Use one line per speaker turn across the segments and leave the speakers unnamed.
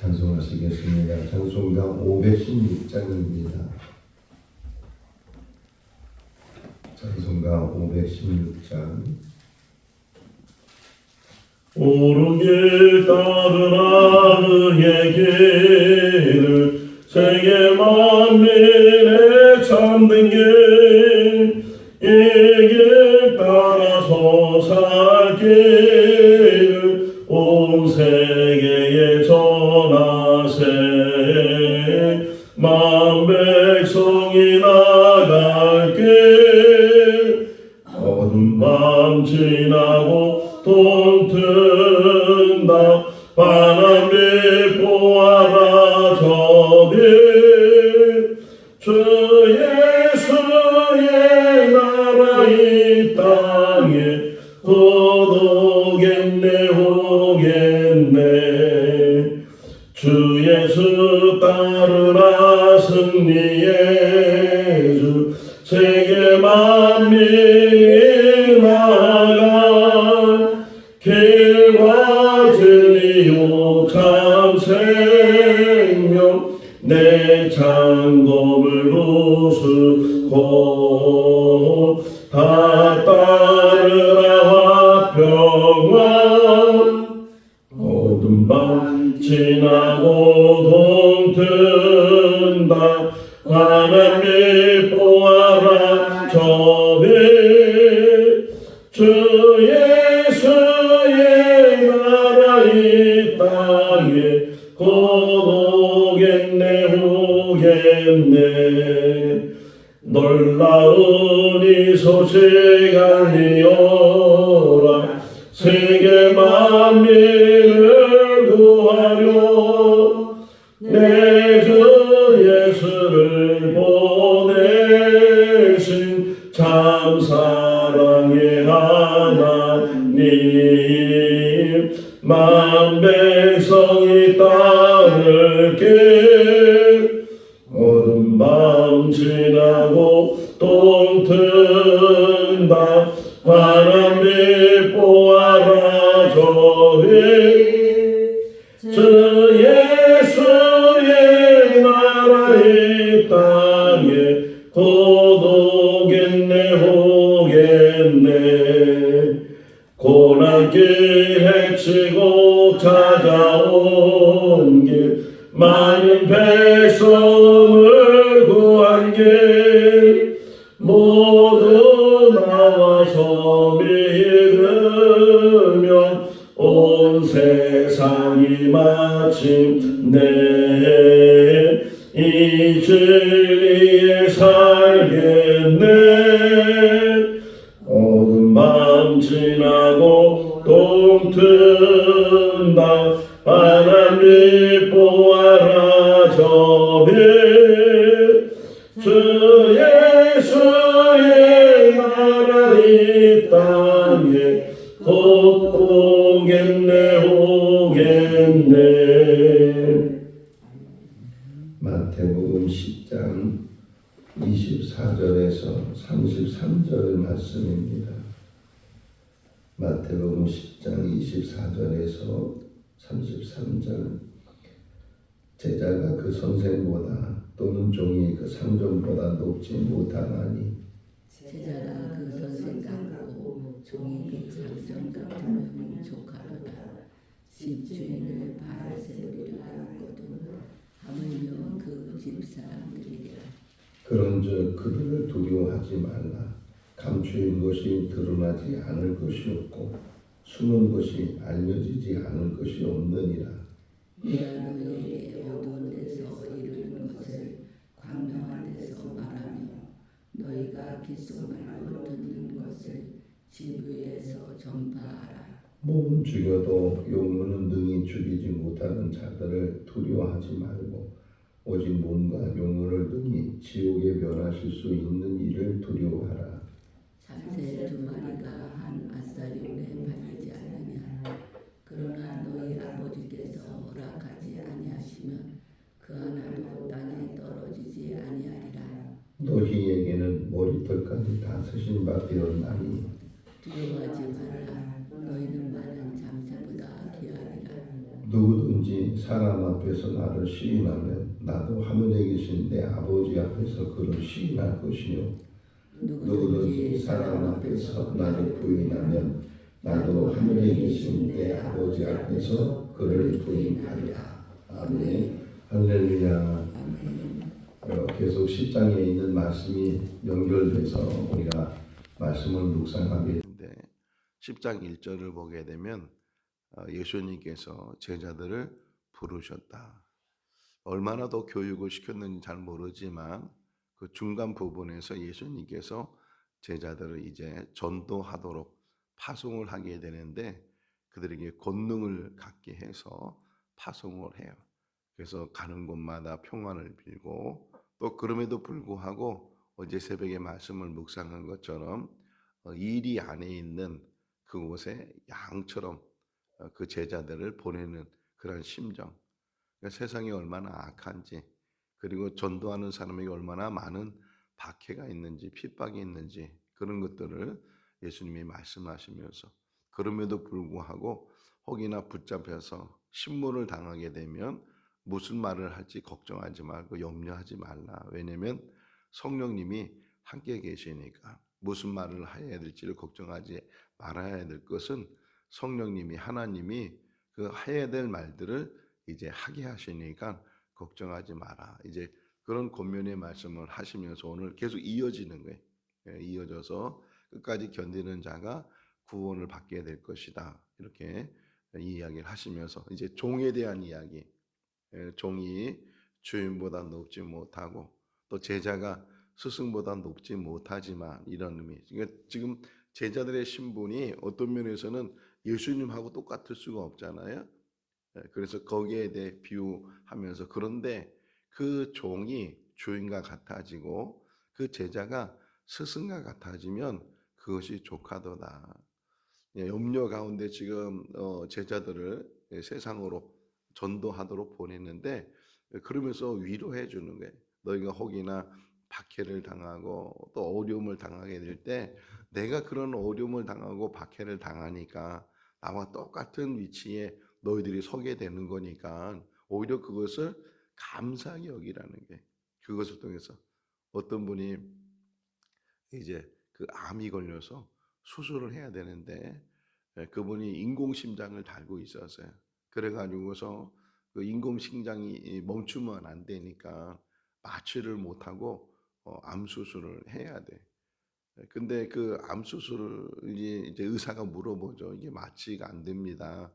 찬송하시겠습니다. 찬송가 516장입니다. 찬송가 516장.
옳은 길 따르라 의의 길을 세계 만민의 참된 길, 이 길 따라서 살 길을 온 세계에 전하세. 만 백성이 나갈 길, 어두운 밤 지나고 동튼다. 바람이 보아라 저길, 주 예수의 나라 이 땅에 고독겠네 오겠네. 주 예수 따르라 승리의 주, 세계 만민이 나가 길과 진리요 참 생명, 내 창검을 부수고 다 따르라 화평왕. 어두운 밤 지나고 동튼다. 하나님 보아라 저빛, 주 예수의 나라 이 땅에 고독겠네 오겠네. 놀라운 이 소식 알리어라. 세계 만민을 구하려 내 주 예수를 보내신 참 사랑의 하나님. 만 백성이 따를 길, 어두운 밤 지나고 동튼다. 바람이 보아라 저길, 주 예수의 나라 이 땅에 고독겠네 오겠네. 고난길 헤치고 찾아온 길, 많은 백성을 구한 길, 모두 나와서 믿으면 온 세상이 마침내 이 진리에 살겠네. 어두운 밤 지나고 동튼다. 하나님 보아라 저빛, 주 예수의 나라 이 땅에 고독겠네 오겠네.
마태복음 10장 24절에서 33절 말씀입니다. 마태복음 10장 24절에서 33절. 제자가 그 선생보다 또는 종이 그 상전보다 높지 못하나니,
제자가 그 선생 같고 종이 그 상전 같으면 족하로다. 집주인을 발 세우리라 하였거든 하물며 그 집사람들이라.
그런즉 그들을 두려워하지 말라. 감추인 것이 드러나지 않을 것이 없고 숨은 것이 알려지지 않을 것이 없느니라.
내가 너희에게 어두운 데서 이르는 것을 광명한 데서 말하며 너희가 귓속말로 듣는 것을 집 위에서 전파하라.
몸은 죽여도 영혼은 능히 죽이지 못하는 자들을 두려워하지 말고 오직 몸과 영혼을 능히 지옥에 멸하실 수 있는 이를 두려워하라.
참새 두 마리가 한 아싸리온에 팔리지 않느냐. 그러나 너희 아버지께서 허락하지 아니하시면 그 하나도 땅에 떨어지지 아니하리라.
너희에게는 머리털까지 다 쓰신 바 되었나니
두려워하지 말라. 너희는 많은 잠새보다 귀하리라.
누구든지 사람 앞에서 나를 시인하면 나도 하늘에 계신 내 아버지 앞에서 그를 시인할 것이요 누구든지 사람 앞에서 나를 부인하면 나도 하늘에 계신 내 아버지 앞에서 그를 부인하리라. 아멘. 할렐루야. 계속 10장에 있는 말씀이 연결돼서 우리가 말씀을 묵상하게 되는데 10장 1절을 보게 되면 예수님께서 제자들을 부르셨다. 얼마나 더 교육을 시켰는지 잘 모르지만 그 중간 부분에서 예수님께서 제자들을 이제 전도하도록 파송을 하게 되는데 그들에게 권능을 갖게 해서 파송을 해요. 그래서 가는 곳마다 평안을 빌고 또 그럼에도 불구하고 어제 새벽에 말씀을 묵상한 것처럼 이리 안에 있는 그곳에 양처럼 그 제자들을 보내는 그런 심정. 그러니까 세상이 얼마나 악한지 그리고 전도하는 사람에게 얼마나 많은 박해가 있는지 핍박이 있는지 그런 것들을 예수님이 말씀하시면서 그럼에도 불구하고 혹이나 붙잡혀서 신문을 당하게 되면 무슨 말을 할지 걱정하지 말고 염려하지 말라. 왜냐하면 성령님이 함께 계시니까 무슨 말을 해야 될지를 걱정하지 말아야 될 것은 성령님이 하나님이 그 해야 될 말들을 이제 하게 하시니까 걱정하지 마라. 이제 그런 권면의 말씀을 하시면서 오늘 계속 이어지는 거예요. 이어져서 끝까지 견디는 자가 구원을 받게 될 것이다. 이렇게 이야기를 하시면서 이제 종에 대한 이야기. 종이 주인보다 높지 못하고 또 제자가 스승보다 높지 못하지만 이런 의미. 그러니까 지금 제자들의 신분이 어떤 면에서는 예수님하고 똑같을 수가 없잖아요. 그래서 거기에 대해 비유하면서 그런데 그 종이 주인과 같아지고 그 제자가 스승과 같아지면 그것이 족하도다. 염려 가운데 지금 제자들을 세상으로 전도하도록 보냈는데 그러면서 위로해 주는 거예요. 너희가 혹이나 박해를 당하고 또 어려움을 당하게 될 때 내가 그런 어려움을 당하고 박해를 당하니까 나와 똑같은 위치에 너희들이 서게 되는 거니까 오히려 그것을 감사하게 여기라는 게 그것을 통해서 어떤 분이 이제 그 암이 걸려서 수술을 해야 되는데 그분이 인공심장을 달고 있었어요. 그래가지고서 그 인공심장이 멈추면 안 되니까 마취를 못하고 암 수술을 해야 돼. 근데 그 암 수술을 이제 의사가 물어보죠. 이게 마취가 안 됩니다.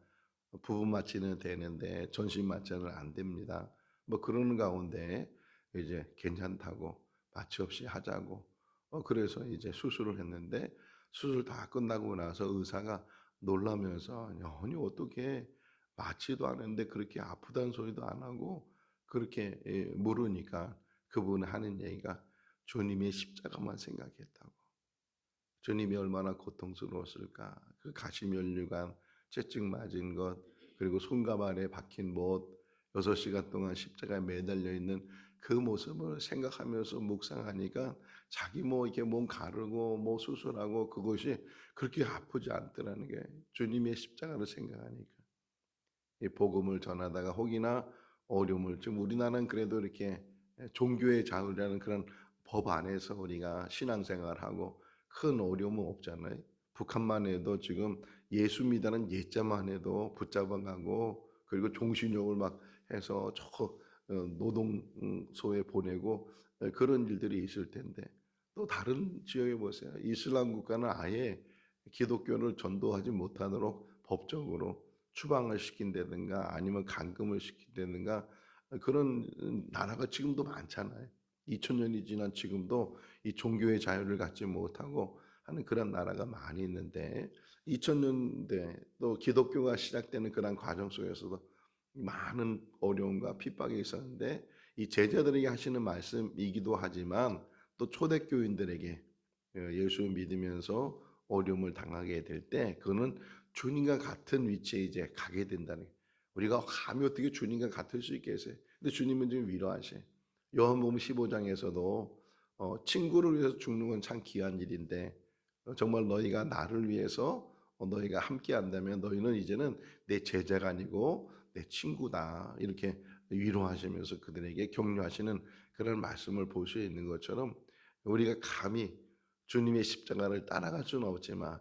부분 마취는 되는데 전신 마취는 안 됩니다. 뭐 그러는 가운데 이제 괜찮다고 마취 없이 하자고. 그래서 이제 수술을 했는데 수술 다 끝나고 나서 의사가 놀라면서 아니 어떻게 마취도 안 했는데 그렇게 아프다는 소리도 안 하고 그렇게 물으니까 그분이 하는 얘기가 주님의 십자가만 생각했다고. 주님이 얼마나 고통스러웠을까. 그 가시면류관, 채찍 맞은 것, 그리고 손가발에 박힌 못, 6시간 동안 십자가에 매달려 있는 그 모습을 생각하면서 묵상하니까 자기 뭐 이렇게 몸 가르고 뭐 수술하고 그것이 그렇게 아프지 않더라는 게 주님의 십자가를 생각하니까. 이 복음을 전하다가 혹이나 어려움을 좀 우리나라는 그래도 이렇게 종교의 자유라는 그런 법 안에서 우리가 신앙생활하고 큰 어려움은 없잖아요. 북한만 해도 지금 예수 믿다는 예자만 해도 붙잡아가고 그리고 종신욕을 막 해서 저 노동소에 보내고 그런 일들이 있을 텐데 또 다른 지역에 보세요. 이슬람 국가는 아예 기독교를 전도하지 못하도록 법적으로 추방을 시킨다든가 아니면 감금을 시킨다든가 그런 나라가 지금도 많잖아요. 2000년이 지난 지금도 이 종교의 자유를 갖지 못하고 하는 그런 나라가 많이 있는데 2000년대 또 기독교가 시작되는 그런 과정 속에서도 많은 어려움과 핍박이 있었는데 이 제자들에게 하시는 말씀이기도 하지만 또 초대교인들에게 예수 믿으면서 어려움을 당하게 될 때 그거는 주님과 같은 위치에 이제 가게 된다는 거예요. 우리가 감히 어떻게 주님과 같을 수 있겠어요? 근데 주님은 좀 위로하셔요. 요한복음 15장에서도 친구를 위해서 죽는 건 참 귀한 일인데 정말 너희가 나를 위해서 너희가 함께 한다면 너희는 이제는 내 제자가 아니고 내 친구다 이렇게 위로하시면서 그들에게 격려하시는 그런 말씀을 볼 수 있는 것처럼 우리가 감히 주님의 십자가를 따라갈 수는 없지만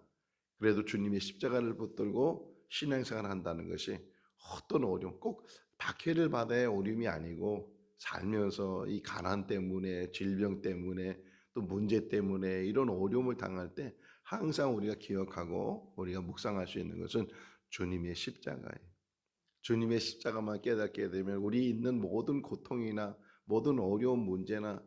그래도 주님의 십자가를 붙들고 신앙생활을 한다는 것이 어떤 어려움, 꼭 박해를 받아야 어려움이 아니고 살면서 이 가난 때문에 질병 때문에 또 문제 때문에 이런 어려움을 당할 때 항상 우리가 기억하고 우리가 묵상할 수 있는 것은 주님의 십자가예요. 주님의 십자가만 깨닫게 되면 우리 있는 모든 고통이나 모든 어려운 문제나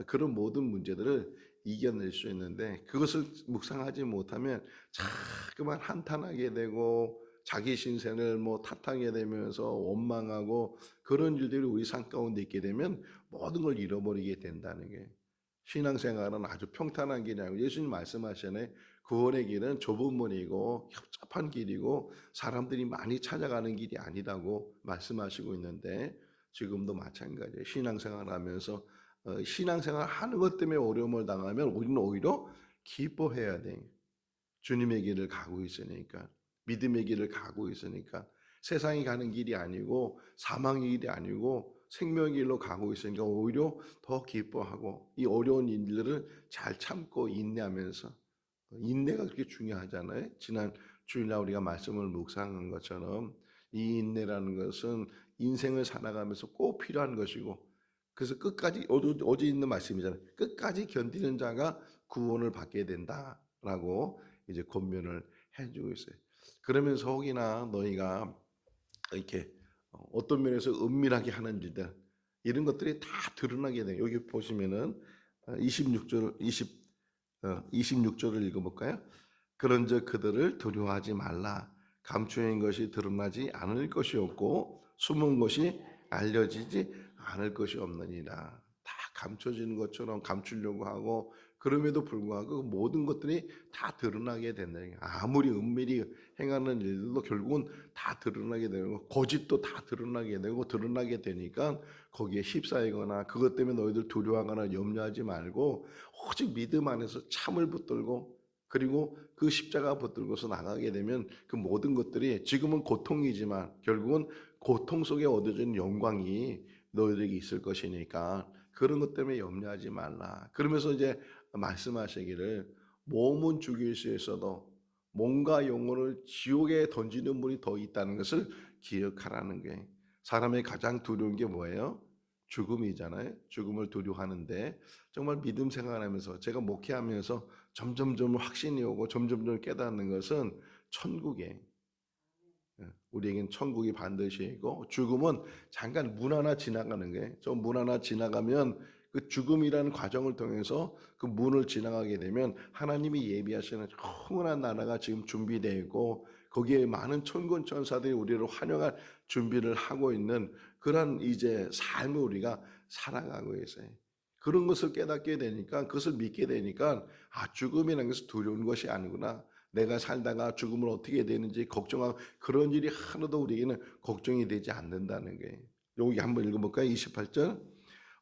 그런 모든 문제들을 이겨낼 수 있는데 그것을 묵상하지 못하면 자꾸만 한탄하게 되고 자기 신세를 탓하게 되면서 원망하고 그런 일들이 우리 삶 가운데 있게 되면 모든 걸 잃어버리게 된다는 게 신앙생활은 아주 평탄한 길이 아니고 예수님 말씀하시네 구원의 길은 좁은 문이고 협잡한 길이고 사람들이 많이 찾아가는 길이 아니라고 말씀하시고 있는데 지금도 마찬가지예요. 신앙생활 하면서 신앙생활 하는 것 때문에 어려움을 당하면 우리는 오히려 기뻐해야 돼. 주님의 길을 가고 있으니까 믿음의 길을 가고 있으니까 세상이 가는 길이 아니고 사망의 길이 아니고 생명의 길로 가고 있으니까 오히려 더 기뻐하고 이 어려운 일들을 잘 참고 인내하면서 인내가 그렇게 중요하잖아요. 지난 주일날 우리가 말씀을 묵상한 것처럼 이 인내라는 것은 인생을 살아가면서 꼭 필요한 것이고 그래서 끝까지 어제 있는 말씀이잖아요. 끝까지 견디는 자가 구원을 받게 된다라고 이제 권면을 해주고 있어요. 그러면서 혹이나 너희가 이렇게 어떤 면에서 은밀하게 하는 일들 이런 것들이 다 드러나게 돼요. 여기 보시면은 26절을 읽어볼까요? 그런즉 그들을 두려워하지 말라. 감추인 것이 드러나지 않을 것이 없고 숨은 것이 알려지지 않을 것이 없느니라. 다 감춰지는 것처럼 감추려고 하고 그럼에도 불구하고 모든 것들이 다 드러나게 된다는 거예요. 아무리 은밀히 행하는 일들도 결국은 다 드러나게 되고 거짓도 다 드러나게 되고 드러나게 되니까 거기에 휩싸이거나 그것 때문에 너희들 두려워하거나 염려하지 말고 오직 믿음 안에서 참을 붙들고 그리고 그 십자가 붙들고서 나가게 되면 그 모든 것들이 지금은 고통이지만 결국은 고통 속에 얻어진 영광이 너희들에게 있을 것이니까 그런 것 때문에 염려하지 말라. 그러면서 이제 말씀하시기를 몸은 죽일 수 있어도 몸과 영혼을 지옥에 던지는 분이 더 있다는 것을 기억하라는 게 사람의 가장 두려운 게 뭐예요? 죽음이잖아요. 죽음을 두려워하는데 정말 믿음 생활하면서 제가 목회하면서 점점점 확신이 오고 점점점 깨닫는 것은 천국에 우리에겐 천국이 반드시 있고 죽음은 잠깐 문 하나 지나가는 게 저 문 하나 지나가면 그 죽음이라는 과정을 통해서 그 문을 지나가게 되면 하나님이 예비하시는 영원한 나라가 지금 준비되어 있고 거기에 많은 천군 천사들이 우리를 환영할 준비를 하고 있는 그런 이제 삶을 우리가 살아가고 있어요. 그런 것을 깨닫게 되니까 그것을 믿게 되니까 죽음이라는 것은 두려운 것이 아니구나. 내가 살다가 죽음을 어떻게 되는지 걱정하고 그런 일이 하나도 우리에게는 걱정이 되지 않는다는 게 여기 한번 읽어볼까요? 28절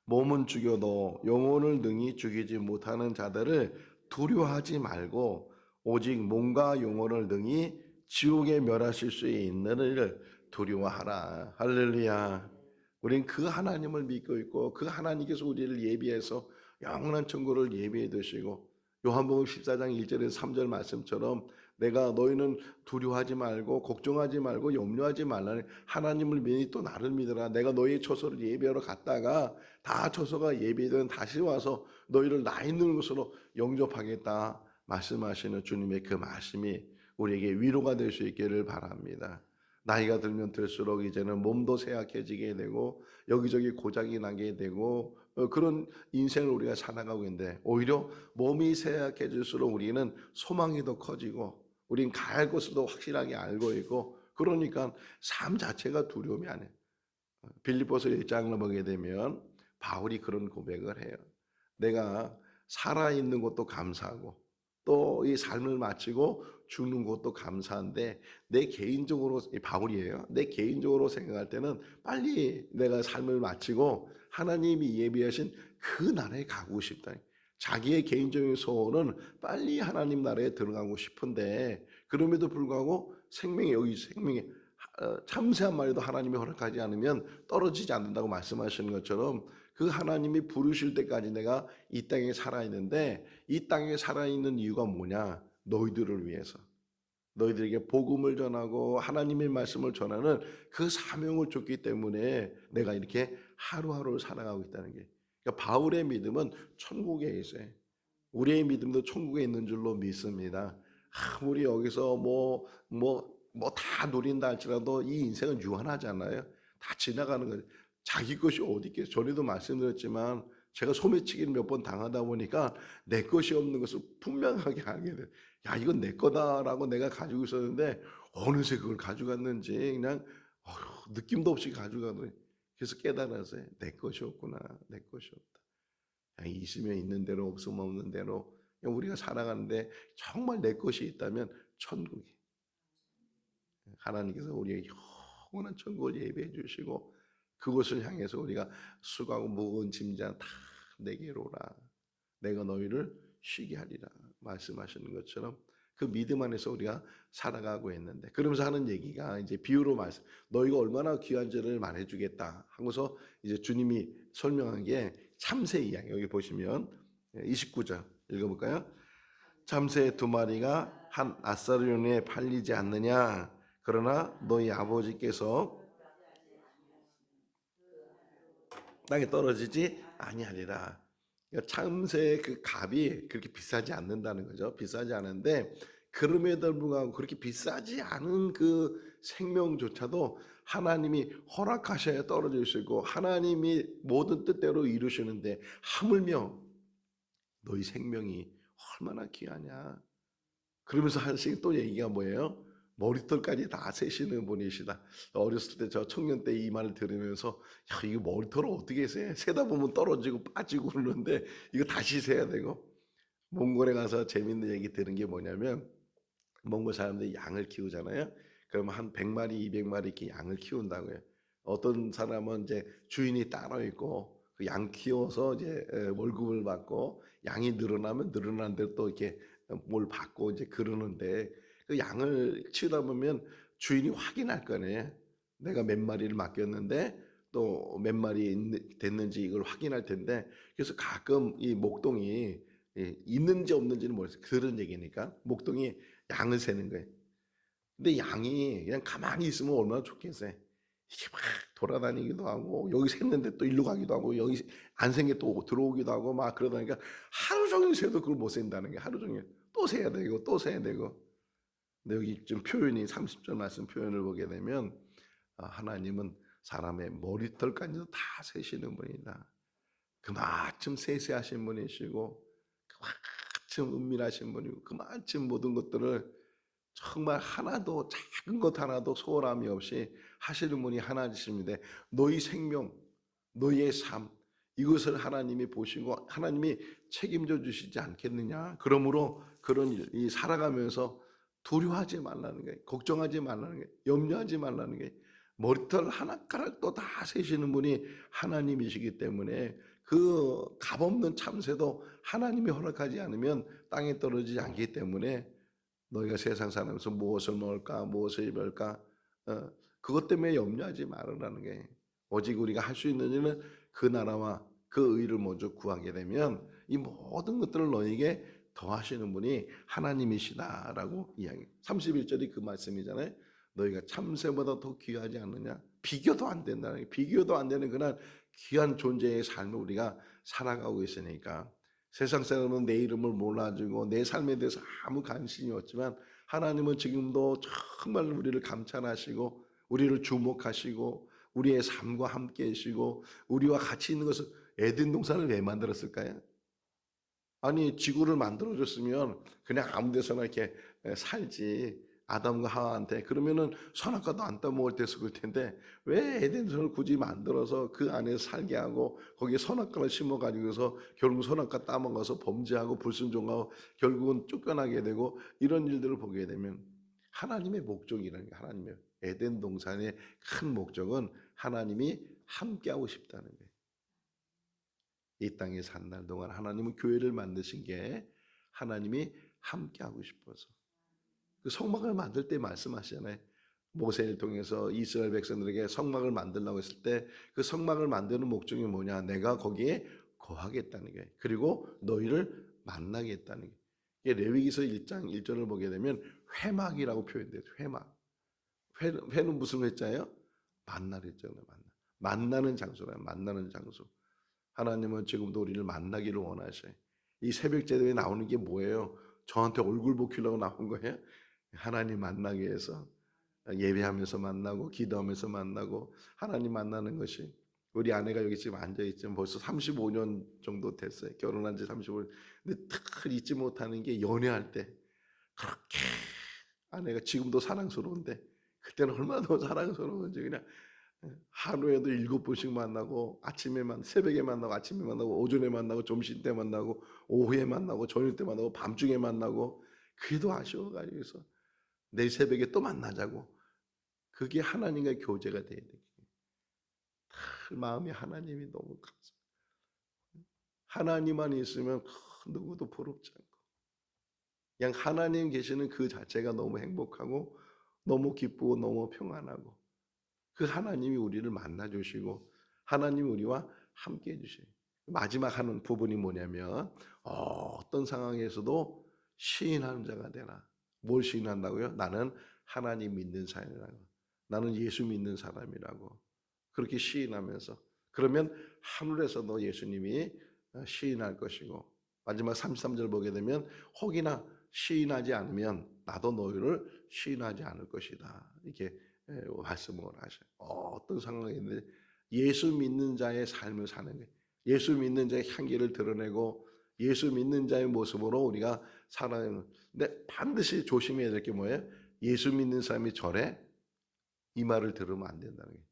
몸은 죽여도 영혼을 능히 죽이지 못하는 자들을 두려워하지 말고 오직 몸과 영혼을 능히 지옥에 멸하실 수 있는 이를 두려워하라. 할렐루야. 우린 그 하나님을 믿고 있고 그 하나님께서 우리를 예비해서 영원한 천국을 예비해 두시고 요한복음 14장 1절에서 3절 말씀처럼 내가 너희는 두려워하지 말고 걱정하지 말고 염려하지 말라니 하나님을 믿니 또 나를 믿으라. 내가 너희의 처소를 예비하러 갔다가 다 처소가 예비되면 다시 와서 너희를 나 있는 곳으로 영접하겠다 말씀하시는 주님의 그 말씀이 우리에게 위로가 될 수 있기를 바랍니다. 나이가 들면 들수록 이제는 몸도 쇠약해지게 되고 여기저기 고장이 나게 되고 그런 인생을 우리가 살아가고 있는데 오히려 몸이 쇠약해질수록 우리는 소망이 더 커지고 우린 가야 할 것을 더 확실하게 알고 있고 그러니까 삶 자체가 두려움이 아니에요. 빌립보서 1장을 보게 되면 바울이 그런 고백을 해요. 내가 살아있는 것도 감사하고 또 이 삶을 마치고 죽는 것도 감사한데 내 개인적으로 바울이에요. 내 개인적으로 생각할 때는 빨리 내가 삶을 마치고 하나님이 예비하신 그 나라에 가고 싶다. 자기의 개인적인 소원은 빨리 하나님 나라에 들어가고 싶은데 그럼에도 불구하고 생명이
참새 한 마리도 하나님이 허락하지 않으면 떨어지지 않는다고 말씀하시는 것처럼 그 하나님이 부르실 때까지 내가 이 땅에 살아있는데 이 땅에 살아있는 이유가 뭐냐? 너희들을 위해서. 너희들에게 복음을 전하고 하나님의 말씀을 전하는 그 사명을 줬기 때문에 내가 이렇게 하루하루를 살아가고 있다는 게. 그러니까 바울의 믿음은 천국에 있어요. 우리의 믿음도 천국에 있는 줄로 믿습니다. 우리 여기서 다 누린다 할지라도 이 인생은 유한하잖아요. 다 지나가는 거예요. 자기 것이 어디 있겠어요. 전에도 말씀드렸지만 제가 소매치기를 몇 번 당하다 보니까 내 것이 없는 것을 분명하게 알게 돼요. 야, 이건 내 거다라고 내가 가지고 있었는데 어느새 그걸 가져갔는지 그냥 느낌도 없이 가져가더니 그래서 깨달았어요. 내 것이 없구나. 내 것이 없다. 그냥 있으면 있는 대로 없으면 없는 대로 그냥 우리가 살아가는데 정말 내 것이 있다면 천국이. 하나님께서 우리의 영원한 천국을 예배해 주시고 그곳을 향해서 우리가 수고하고 무거운 짐장 다 내게로 오라. 내가 너희를 쉬게 하리라. 말씀하시는 것처럼 그 믿음 안에서 우리가 살아가고 있는데 그러면서 하는 얘기가 이제 비유로 말씀 너희가 얼마나 귀한 죄를 말해주겠다 하고서 이제 주님이 설명한 게 참새 이야기 여기 보시면 29절 읽어볼까요? 참새 두 마리가 한 아사르온에 팔리지 않느냐 그러나 너희 아버지께서 땅에 떨어지지 아니하리라. 그러니까 참새의 그 값이 그렇게 비싸지 않는다는 거죠. 비싸지 않은데 그럼에도 불구하고 그렇게 비싸지 않은 그 생명조차도 하나님이 허락하셔야 떨어질 수 있고 하나님이 모든 뜻대로 이루시는데 하물며 너희 생명이 얼마나 귀하냐. 그러면서 하시는 또 얘기가 뭐예요? 머리털까지 다 세시는 분이시다. 어렸을 때 저 청년 때 이 말을 들으면서 야 이거 머리털을 어떻게 세? 세다 보면 떨어지고 빠지고 그러는데 이거 다시 세야 되고 몽골에 가서 재밌는 얘기 들은 게 뭐냐면 몽골 사람들이 양을 키우잖아요. 그러면 한 100마리, 200마리 이렇게 양을 키운다고요. 어떤 사람은 이제 주인이 따로 있고 그 양 키워서 이제 월급을 받고 양이 늘어나면 늘어난 대로 또 이렇게 뭘 받고 이제 그러는데 그 양을 키우다 보면 주인이 확인할 거네. 내가 몇 마리를 맡겼는데 또 몇 마리 됐는지 이걸 확인할 텐데 그래서 가끔 이 목동이 있는지 없는지는 모르겠어요. 그런 얘기니까 목동이 양을 세는 거예요. 근데 양이 그냥 가만히 있으면 얼마나 좋겠어요. 이게 막 돌아다니기도 하고 여기 샜는데 또 일로 가기도 하고 여기 안 센 게 또 들어오기도 하고 막 그러다니까 하루 종일 세도 그걸 못 센다는 게 하루 종일 또 세야 되고 또 세야 되고 근데 여기 좀 표현이 30절 말씀 표현을 보게 되면 하나님은 사람의 머리털까지도 다 세시는 분이다. 그만큼 세세하신 분이시고 그만큼 은밀하신 분이고 그만큼 모든 것들을 정말 하나도 작은 것 하나도 소홀함이 없이 하시는 분이 하나님이신데 너희 생명, 너희의 삶 이것을 하나님이 보시고 하나님이 책임져 주시지 않겠느냐. 그러므로 그런 이 살아가면서 두려워하지 말라는 거예요. 걱정하지 말라는 거예요. 염려하지 말라는 거예요. 머리털 하나가락도 다 세시는 분이 하나님이시기 때문에 그 값없는 참새도 하나님이 허락하지 않으면 땅에 떨어지지 않기 때문에 너희가 세상 살면서 무엇을 먹을까 무엇을 입을까 그것 때문에 염려하지 말으라는 게 오직 우리가 할 수 있는 일은 그 나라와 그 의를 먼저 구하게 되면 이 모든 것들을 너희에게 더하시는 분이 하나님이시다라고 이야기 31절이 그 말씀이잖아요. 너희가 참새보다 더 귀하지 않느냐. 비교도 안 된다는 게 비교도 안 되는 그런 귀한 존재의 삶을 우리가 살아가고 있으니까 세상 사람은 내 이름을 몰라주고 내 삶에 대해서 아무 관심이 없지만 하나님은 지금도 정말 우리를 감찰하시고 우리를 주목하시고 우리의 삶과 함께 하시고 우리와 같이 있는 것을 에덴 동산을 왜 만들었을까요? 아니 지구를 만들어줬으면 그냥 아무 데서나 이렇게 살지 아담과 하와한테 그러면은 선악과도 안 따먹을 때 있을 텐데 왜 에덴성을 굳이 만들어서 그 안에 살게 하고 거기에 선악과를 심어가지고서 결국 선악과 따먹어서 범죄하고 불순종하고 결국은 쫓겨나게 되고 이런 일들을 보게 되면 하나님의 목적이라는 게 하나님의 에덴 동산의 큰 목적은 하나님이 함께하고 싶다는 거예요. 이 땅에 산 날 동안 하나님은 교회를 만드신 게 하나님이 함께하고 싶어서 그 성막을 만들 때 말씀하시잖아요. 모세를 통해서 이스라엘 백성들에게 성막을 만들라고 했을 때 그 성막을 만드는 목적이 뭐냐? 내가 거기에 거하겠다는 거예요. 그리고 너희를 만나겠다는 거예요. 이게 레위기서 1장 1절을 보게 되면 회막이라고 표현돼요. 회막. 회는 무슨 회자예요? 만날 회자예요. 만나는 장소라. 만나는 장소. 하나님은 지금도 우리를 만나기를 원하셔요. 이 새벽 제도에 나오는 게 뭐예요? 저한테 얼굴 보기려고 나온 거예요? 하나님 만나기 위해서 예배하면서 만나고 기도하면서 만나고 하나님 만나는 것이, 우리 아내가 여기 지금 앉아있지만 벌써 35년 정도 됐어요. 결혼한 지 35년. 근데 늘 잊지 못하는 게 연애할 때 그렇게 아내가 지금도 사랑스러운데 그때는 얼마나 더 사랑스러운지, 그냥 하루에도 7번씩 만나고 새벽에 만나고 아침에 만나고 오전에 만나고 점심때 만나고 오후에 만나고 저녁 때 만나고 밤중에 만나고, 그래도 아쉬워가지고서 내일 새벽에 또 만나자고. 그게 하나님과의 교제가 돼야 돼. 마음이 하나님이 너무 커서 하나님만 있으면 누구도 부럽지 않고 그냥 하나님 계시는 그 자체가 너무 행복하고 너무 기쁘고 너무 평안하고, 그 하나님이 우리를 만나 주시고 하나님이 우리와 함께 해 주셔요. 마지막 하는 부분이 뭐냐면 어떤 상황에서도 시인하는 자가 되라. 뭘 시인한다고요? 나는 하나님 믿는 사람이라고, 나는 예수 믿는 사람이라고 그렇게 시인하면서, 그러면 하늘에서도 예수님이 시인할 것이고, 마지막 33절 보게 되면 혹이나 시인하지 않으면 나도 너희를 시인하지 않을 것이다. 이렇게 말씀을 하셔요. 어떤 상황인데 예수 믿는 자의 삶을 사는 거예요. 예수 믿는 자의 향기를 드러내고 예수 믿는 자의 모습으로 우리가 살아가는. 근데 반드시 조심해야 될 게 뭐예요? 예수 믿는 사람이 절에 이 말을 들으면 안 된다는 거예요.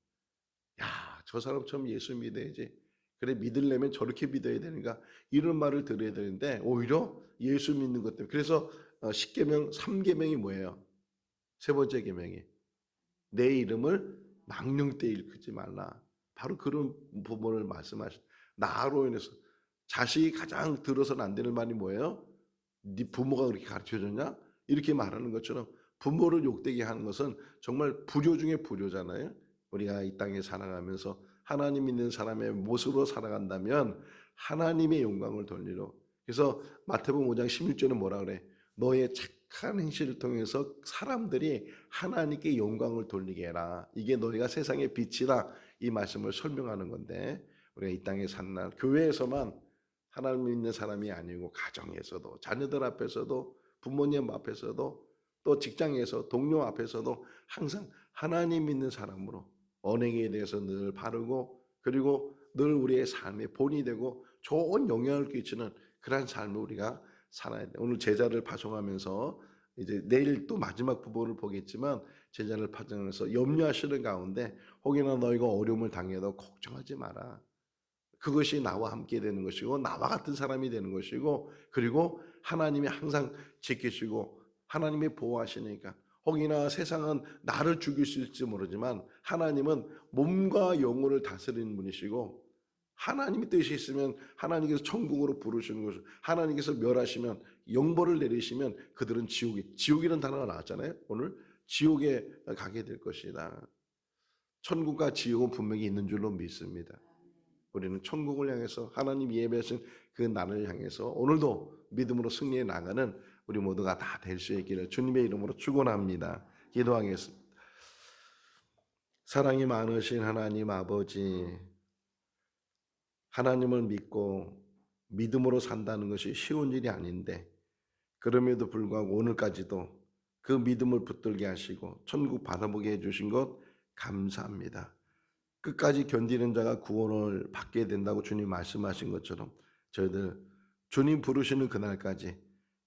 야, 저 사람처럼 예수 믿어야지. 그래, 믿으려면 저렇게 믿어야 되는가, 이런 말을 들어야 되는데 오히려 예수 믿는 것 때문에. 그래서 10계명 3계명이 뭐예요? 세 번째 계명이 내 이름을 망령되이 일컫지 말라. 바로 그런 부분을 말씀하신. 나로 인해서 자식이 가장 들어서는 안 되는 말이 뭐예요? 네 부모가 그렇게 가르쳐줬냐? 이렇게 말하는 것처럼 부모를 욕되게 하는 것은 정말 불효 중에 불효잖아요. 우리가 이 땅에 살아가면서 하나님 믿는 사람의 모습으로 살아간다면 하나님의 영광을 돌리러. 그래서 마태복음 5장 16절은 뭐라 그래? 너의 착한 행실을 통해서 사람들이 하나님께 영광을 돌리게 해라. 이게 너희가 세상의 빛이라, 이 말씀을 설명하는 건데, 우리가 이 땅에 사는 날 교회에서만 하나님 믿는 사람이 아니고 가정에서도, 자녀들 앞에서도, 부모님 앞에서도, 또 직장에서 동료 앞에서도 항상 하나님 믿는 사람으로 언행에 대해서 늘 바르고, 그리고 늘 우리의 삶의 본이 되고 좋은 영향을 끼치는 그러한 삶을 우리가 살아야 돼. 오늘 제자를 파송하면서 이제 내일 또 마지막 부분을 보겠지만, 제자를 파송하면서 염려하시는 가운데 혹여나 너희가 어려움을 당해도 걱정하지 마라. 그것이 나와 함께 되는 것이고 나와 같은 사람이 되는 것이고, 그리고 하나님이 항상 지키시고 하나님이 보호하시니까. 혹이나 세상은 나를 죽일 수 있을지 모르지만 하나님은 몸과 영혼을 다스리는 분이시고, 하나님의 뜻이 있으면 하나님께서 천국으로 부르시는 것을, 하나님께서 멸하시면 영벌을 내리시면 그들은 지옥이라는 단어가 나왔잖아요. 오늘 지옥에 가게 될 것이다. 천국과 지옥은 분명히 있는 줄로 믿습니다. 우리는 천국을 향해서 하나님 예배하신 그 날을 향해서 오늘도 믿음으로 승리해 나가는 우리 모두가 다 될 수 있기를 주님의 이름으로 축원합니다. 기도하겠습니다. 사랑이 많으신 하나님 아버지, 하나님을 믿고 믿음으로 산다는 것이 쉬운 일이 아닌데, 그럼에도 불구하고 오늘까지도 그 믿음을 붙들게 하시고 천국 바라보게 해주신 것 감사합니다. 끝까지 견디는 자가 구원을 받게 된다고 주님 말씀하신 것처럼 저희들 주님 부르시는 그날까지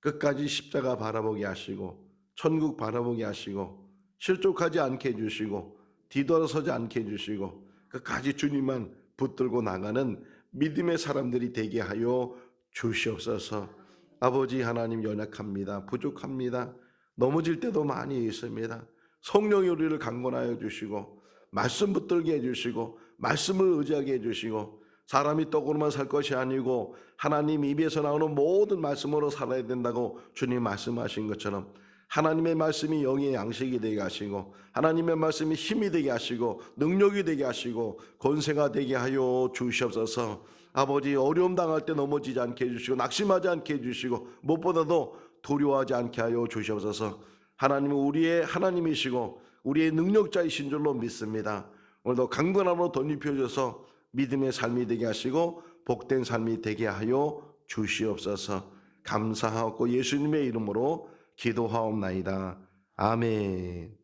끝까지 십자가 바라보게 하시고 천국 바라보게 하시고 실족하지 않게 해주시고 뒤돌아서지 않게 해주시고 끝까지 주님만 붙들고 나가는 믿음의 사람들이 되게 하여 주시옵소서. 아버지 하나님, 연약합니다. 부족합니다. 넘어질 때도 많이 있습니다. 성령이 우리를 강권하여 주시고 말씀 붙들게 해주시고 말씀을 의지하게 해주시고, 사람이 떡으로만 살 것이 아니고 하나님 입에서 나오는 모든 말씀으로 살아야 된다고 주님 말씀하신 것처럼 하나님의 말씀이 영의 양식이 되게 하시고 하나님의 말씀이 힘이 되게 하시고 능력이 되게 하시고 권세가 되게 하여 주시옵소서. 아버지, 어려움 당할 때 넘어지지 않게 해주시고 낙심하지 않게 해주시고 무엇보다도 두려워하지 않게 하여 주시옵소서. 하나님은 우리의 하나님이시고 우리의 능력자이신 줄로 믿습니다. 오늘도 강건함으로 덧입혀 주셔서 믿음의 삶이 되게 하시고 복된 삶이 되게 하여 주시옵소서. 감사하고 예수님의 이름으로 기도하옵나이다. 아멘.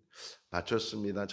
마쳤습니다.